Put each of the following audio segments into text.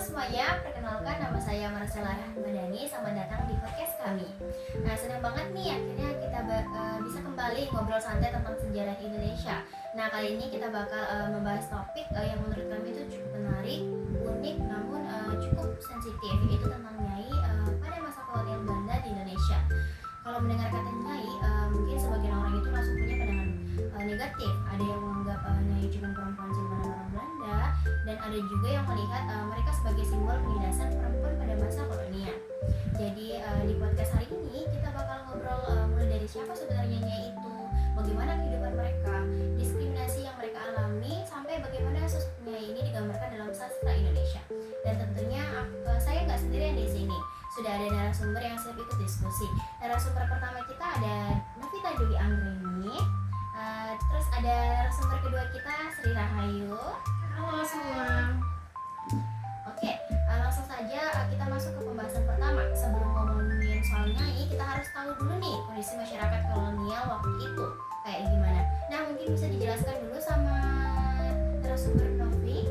semuanya, perkenalkan nama saya Marcella Rahmadani. Selamat datang di podcast kami. Nah, senang banget nih akhirnya kita bisa kembali ngobrol santai tentang sejarah Indonesia. Nah, kali ini kita bakal membahas topik yang menurut kami itu cukup menarik, unik, namun cukup sensitif, yaitu tentang Nyai pada masa kolonial Belanda di Indonesia. Kalau mendengar kata Nyai, mungkin sebagian orang itu langsung punya pandangan negatif. Ada yang menganggap Nyai cuma perempuan simpanan orang Belanda, dan ada juga yang melihat mereka sebagai simbol penindasan perempuan pada masa kolonial. Jadi di podcast hari ini kita bakal ngobrol mulai dari siapa sebenarnya Nyai itu, bagaimana kehidupan mereka, diskriminasi yang mereka alami, sampai bagaimana sosok Nyai ini digambarkan dalam sastra Indonesia. Dan tentunya saya nggak sendirian di sini, sudah ada narasumber yang siap ikut diskusi. Narasumber pertama kita ada Novita Juli Anggreni, terus ada narasumber kedua kita Sri Rahayu. Halo semua. Oke, langsung saja kita masuk ke pembahasan pertama. Sebelum ngomongin soal Nyai, kita harus tahu dulu nih kondisi masyarakat kolonial waktu itu kayak gimana. Nah, mungkin bisa dijelaskan dulu sama narasumber Novi.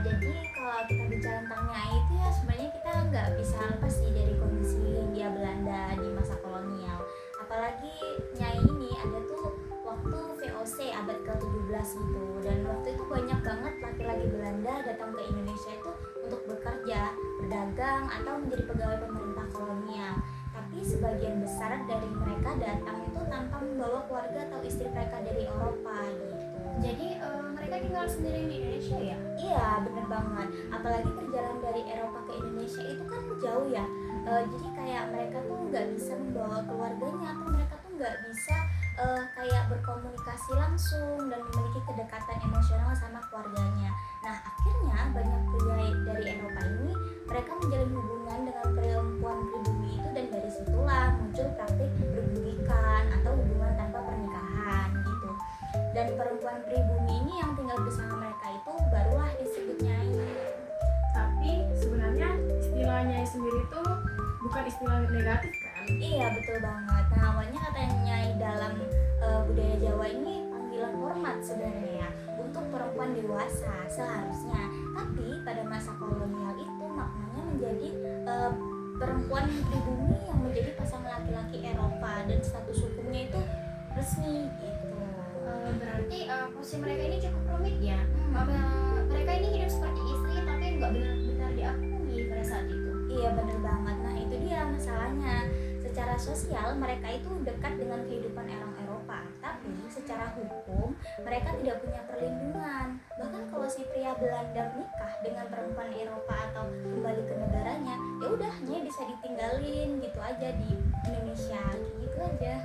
Jadi kalau kita bicara tentang Nyai itu ya sebenarnya kita nggak bisa lepas sih dari kondisi Hindia Belanda di masa kolonial. Apalagi Nyai ini ada tuh waktu VOC abad ke-17 gitu, dan waktu itu banyak banget laki-laki Belanda datang ke Indonesia itu untuk bekerja, berdagang, atau menjadi pegawai pemerintah kolonial. Tapi sebagian besar dari mereka datang itu tanpa membawa keluarga atau istri mereka dari Eropa gitu. Jadi mereka tinggal sendiri di Indonesia ya? Iya, bener banget. Apalagi perjalanan dari Eropa ke Indonesia itu kan jauh ya. Jadi kayak mereka tuh nggak bisa membawa keluarganya, atau mereka tuh nggak bisa kayak berkomunikasi langsung dan memiliki kedekatan emosional sama keluarganya. Nah, akhirnya banyak pria dari Eropa ini mereka menjalin hubungan dengan perempuan pribumi itu, dan dari situlah muncul praktik berbudikan atau hubungan tanpa pernikahan gitu. Dan perempuan pribumi ini yang tinggal bersama mereka itu barulah disebut Nyai. Tapi sebenarnya istilah Nyai sendiri itu bukan istilah negatif kan? Iya, betul banget. Nah, awalnya katanya Nyai dalam budaya Jawa ini panggilan hormat sebenarnya ya, untuk perempuan dewasa seharusnya. Tapi pada masa kolonial itu maknanya menjadi perempuan pribumi yang menjadi pasangan laki-laki Eropa, dan status hukumnya itu resmi gitu. Berarti posisi mereka ini cukup rumit ya. Mereka ini hidup seperti istri tapi nggak benar-benar diakui pada saat itu. Iya, bener banget. Nah, itu dia masalahnya. Secara sosial mereka itu dekat dengan kehidupan orang Eropa, tapi secara hukum mereka tidak punya perlindungan. Bahkan kalau si pria Belanda menikah dengan perempuan Eropa atau kembali ke negaranya, ya udah Nyai bisa ditinggalin gitu aja di Indonesia, gitu aja.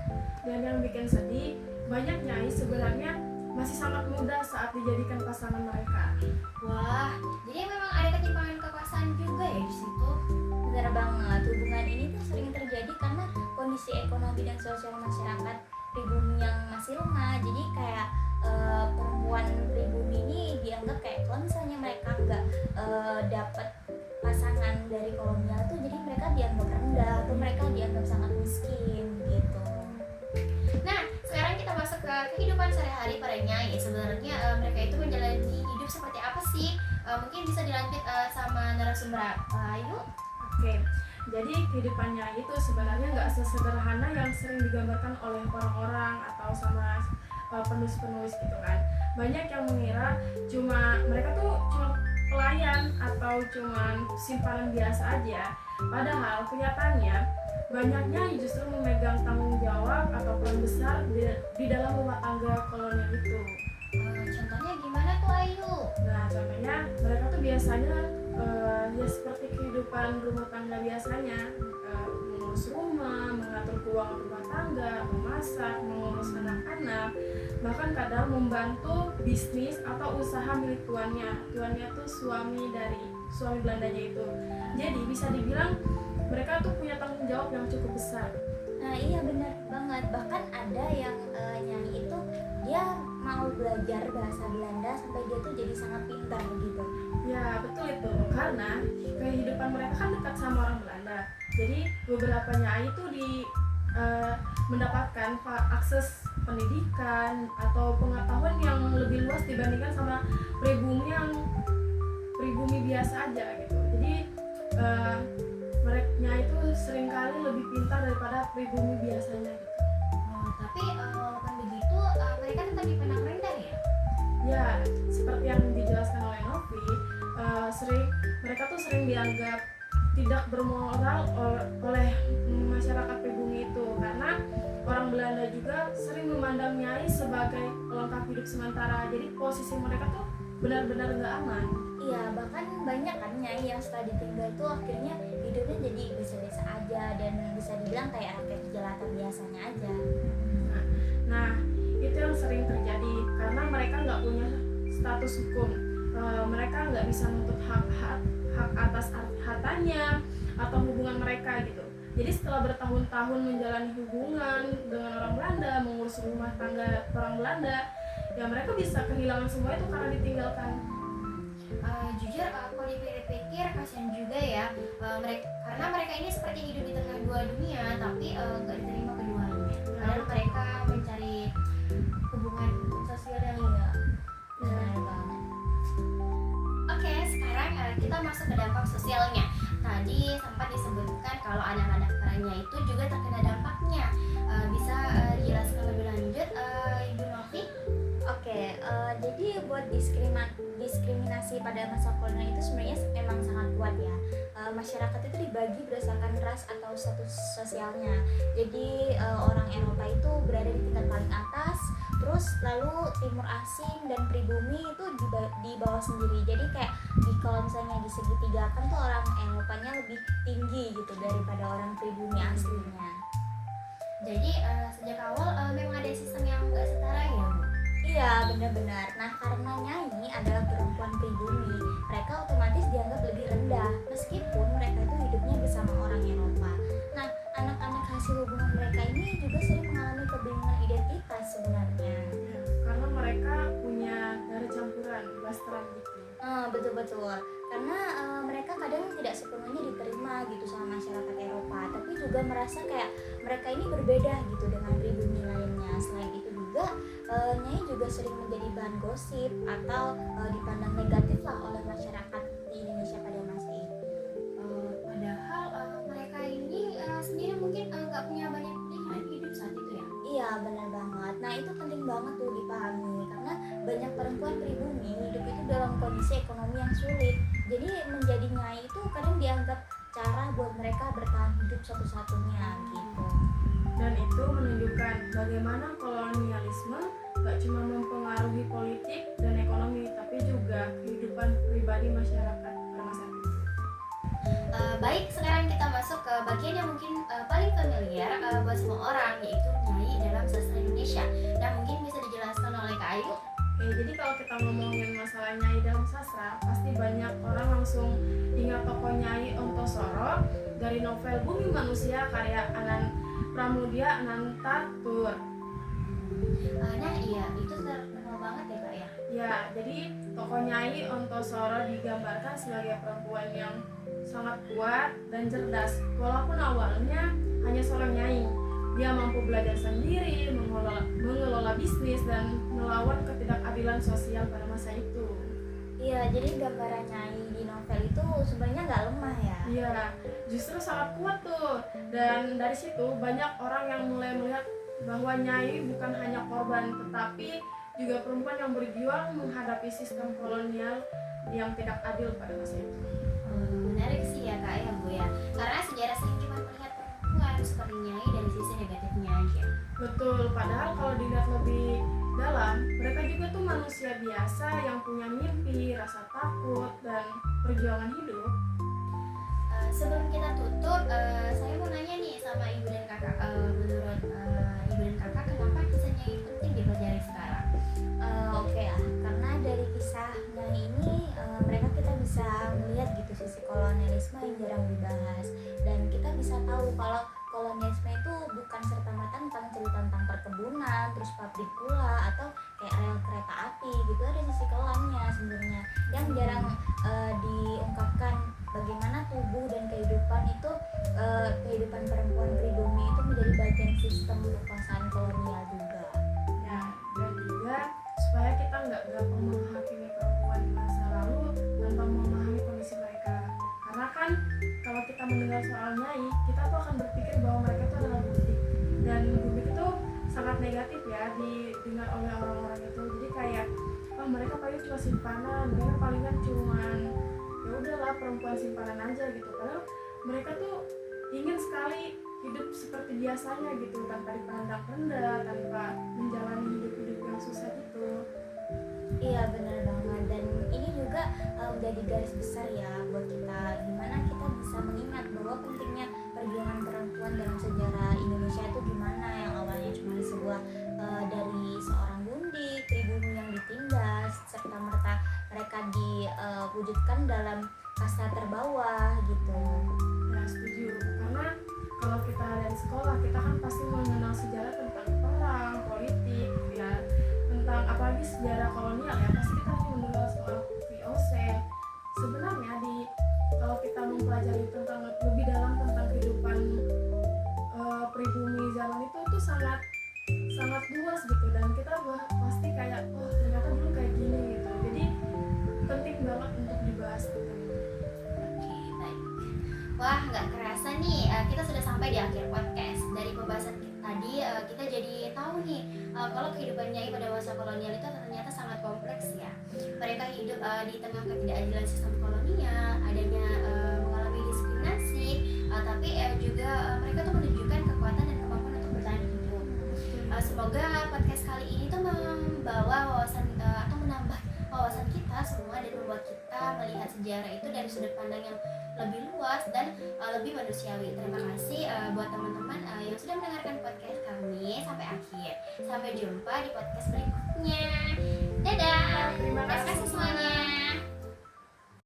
Dan yang bikin sedih, banyak Nyai sebenarnya masih sangat muda saat dijadikan pasangan mereka. Wah, jadi memang ada ketimpangan kekuasaan juga ya di situ. Benar banget, hubungan ini tuh sering terjadi karena kondisi ekonomi dan sosial masyarakat pribumi yang masih lemah. Jadi kayak perempuan pribumi ini dianggap kayak kalau misalnya mereka nggak dapat pasangan dari kolonial tuh, jadi mereka dianggap rendah atau mereka dianggap sangat miskin gitu. Nah, sekarang kita masuk ke kehidupan sehari-hari para Nyai. Sebenarnya mereka itu menjalani hidup seperti apa sih? Mungkin bisa dilanjut sama narasumber Ayu. Oke, jadi kehidupan Nyai itu sebenarnya nggak sesederhana yang sering digambarkan oleh orang-orang atau sama penulis-penulis gitu kan. Banyak yang mengira mereka tuh cuma pelayan atau cuma simpanan biasa aja. Padahal kenyataannya banyak Nyai justru memegang tanggung jawab atau peran besar di dalam rumah tangga kolonial itu. Contohnya gimana tuh Ayu? Nah, contohnya mereka tuh biasanya ya seperti kehidupan rumah tangga biasanya, mengurus rumah, mengatur keuangan rumah tangga, memasak, mengurus anak-anak, bahkan kadang membantu bisnis atau usaha milik tuannya. Tuannya tuh suami Belandanya itu. Jadi bisa dibilang mereka tuh punya tanggung jawab yang cukup besar. Nah, iya benar banget. Bahkan ada yang Nyai itu dia mau belajar bahasa Belanda sampai dia tuh jadi sangat pintar gitu. Ya, betul itu. Karena kehidupan mereka kan dekat sama orang Belanda. Jadi beberapa Nyai itu mendapatkan akses pendidikan atau pengetahuan yang lebih luas dibandingkan sama pribumi pribumi biasanya gitu. Tapi walaupun begitu mereka tetap dipandang rendah ya. Ya, seperti yang dijelaskan oleh Novi, mereka tuh sering dianggap tidak bermoral oleh masyarakat pribumi itu, karena orang Belanda juga sering memandang nyai sebagai pelengkap hidup sementara. Jadi posisi mereka tuh benar-benar nggak aman. Iya, bahkan banyak kan nyai yang setelah ditinggal tuh akhirnya hidupnya jadi biasa-biasa aja dan bisa dibilang kayak rakyat jelata biasanya aja. Nah, itu yang sering terjadi karena mereka nggak punya status hukum. Mereka nggak bisa menuntut hak atas hartanya atau hubungan mereka gitu. Jadi setelah bertahun-tahun menjalani hubungan dengan orang Belanda, mengurus rumah tangga orang Belanda, ya mereka bisa kehilangan semua itu karena ditinggalkan. Jujur kalau dipikir-pikir kasihan juga ya, karena mereka ini seperti hidup di tengah dua dunia tapi nggak diterima keduanya. Padahal mereka mencari hubungan sosial yang benar banget. Oke, sekarang kita masuk ke dampak sosialnya. Tadi sempat disebutkan kalau anak-anak perannya itu juga terkena dampaknya. Bisa dijelaskan lebih lanjut, Ibu Novi? Oke, jadi buat diskriminasi pada masa kolonial itu sebenarnya memang sangat kuat ya. Masyarakat itu dibagi berdasarkan ras atau status sosialnya. Jadi orang Eropa itu berada di tingkat paling atas, terus lalu timur asing dan pribumi itu di bawah sendiri. Jadi kayak kalau misalnya di segitiga kan tuh orang Eropanya lebih tinggi gitu daripada orang pribumi aslinya. Jadi sejak awal memang ada sistem yang nggak setara ya, Bu? Iya, benar-benar. Nah, karena Nyai adalah perempuan pribumi, mereka otomatis dianggap lebih rendah meskipun mereka itu hidupnya bersama orang Eropa. Nah, anak-anak hasil hubungan mereka ini juga sering mengalami kebingungan identitas sebenarnya. Ya, karena mereka punya darah campuran, blasteran gitu. Betul-betul. Karena mereka kadang tidak sepenuhnya diterima gitu sama masyarakat Eropa, tapi juga merasa kayak mereka ini berbeda gitu dengan pribumi lainnya. Selain itu juga Nyai juga sering menjadi bahan gosip atau dipandang negatif lah oleh masyarakat di Indonesia pada masa itu. Padahal mereka ini sendiri mungkin nggak punya banyak pilihan hidup saat itu ya. Iya, benar banget. Nah, itu penting banget tuh dipahami karena banyak perempuan pribumi hidup itu dalam kondisi ekonomi yang sulit. Jadi menjadi nyai itu kadang dianggap cara buat mereka bertahan hidup satu-satunya gitu. Dan itu menunjukkan bagaimana kolonialisme gak cuma mempengaruhi politik dan ekonomi, tapi juga kehidupan pribadi masyarakat pada masa itu. Baik, sekarang kita masuk ke bagian yang mungkin paling familiar buat semua orang, yaitu nyai dalam sastra Indonesia. Nah, mungkin bisa dijelaskan oleh Kak Ayu. Oke, jadi kalau kita ngomongin masalah nyai dalam sastra, pasti banyak orang langsung ingat tokoh Nyai Ontosoro dari novel Bumi Manusia karya Anan Pramudia Anantatur. Nah iya, itu terkenal banget ya Kak ya. Ya, jadi tokoh Nyai Ontosoro digambarkan sebagai perempuan yang sangat kuat dan cerdas. Walaupun awalnya hanya seorang nyai, dia mampu belajar sendiri, mengelola bisnis dan melawan ketidakadilan sosial pada masa itu. Iya, jadi gambaran Nyai di novel itu sebenarnya nggak lemah ya. Iya, justru sangat kuat tuh. Dan dari situ banyak orang yang mulai melihat bahwa Nyai bukan hanya korban, tetapi juga perempuan yang berjuang menghadapi sistem kolonial yang tidak adil pada masa itu. Menarik sih ya Kak ya Bu ya. Karena sejarah sering cuma melihat perempuan seperti Nyai dari sisi negatifnya aja. Betul, padahal kalau dilihat lebih dalam, mereka juga tuh manusia biasa yang punya mimpi, rasa takut, dan perjuangan hidup. Sebelum kita tutup, saya mau nanya nih sama Ibu dan Kakak. Menurut Ibu dan Kakak, kenapa kisah Nyai penting dipelajari sekarang? Oke ya, karena dari kisah Nyai ini mereka kita bisa melihat gitu sisi kolonialisme yang jarang dibahas, dan kita bisa tahu kalau kolonialisme itu bukan serta-merta tentang cerita tentang perkebunan, terus pabrik gula atau kayak rel kereta api gitu. Ada sisi kelamnya sebenarnya yang jarang diungkapkan, bagaimana tubuh dan kehidupan itu kehidupan perempuan pribumi itu menjadi bagian sistem kekuasaan kolonial juga. Ya, dan juga supaya kita nggak gampang menghakimi perempuan di masa lalu tanpa memahami kondisi mereka. Karena kan kalau kita mendengar soal Nyai, kita tuh akan berpikir bahwa mereka itu adalah simpanan, mereka palingan cuman ya udahlah perempuan simpanan aja gitu. Padahal mereka tuh ingin sekali hidup seperti biasanya gitu, tanpa dipandang rendah, tanpa menjalani hidup-hidup yang susah itu. Iya benar banget, dan ini juga menjadi garis besar ya buat kita, gimana kita bisa mengingat bahwa pentingnya perjuangan perempuan dalam sejarah Indonesia itu gimana, yang awalnya cuma sebuah dari seorang bundi, pribumi yang ditindas, serta merta mereka diwujudkan dalam kasta terbawah gitu. Ya setuju, karena kalau kita dari sekolah kita kan pasti mengenal sejarah tentang perang, politik, ya tentang apalagi sejarah kolonial ya, pasti kita hanya mengenal soal VOC. Sebenarnya kalau kita mempelajari tentang lebih dalam tentang kehidupan pribumi zaman itu tuh sangat luas gitu, dan kita pasti kayak oh ternyata dulu kayak gini gitu. Jadi penting banget untuk dibahas gitu. Oke, baik. Wah, nggak kerasa nih, kita sudah sampai di akhir podcast. Dari pembahasan kita tadi, kita jadi tahu nih kalau kehidupan Nyai pada masa kolonial itu ternyata sangat kompleks ya. Mereka hidup di tengah ketidakadilan sistem kolonial, adanya mengalami diskriminasi, tapi juga mereka tuh menunjukkan kekuatan dan kemampuan untuk bertahan hidup. Semoga podcast kali ini tuh membawa wawasan atau menambah wawasan kita semua, dan membuat kita melihat sejarah itu dari sudut pandang yang lebih luas dan lebih manusiawi. Terima kasih buat teman-teman yang sudah mendengarkan podcast kami sampai akhir. Sampai jumpa di podcast berikutnya. Dadah. Terima kasih semuanya.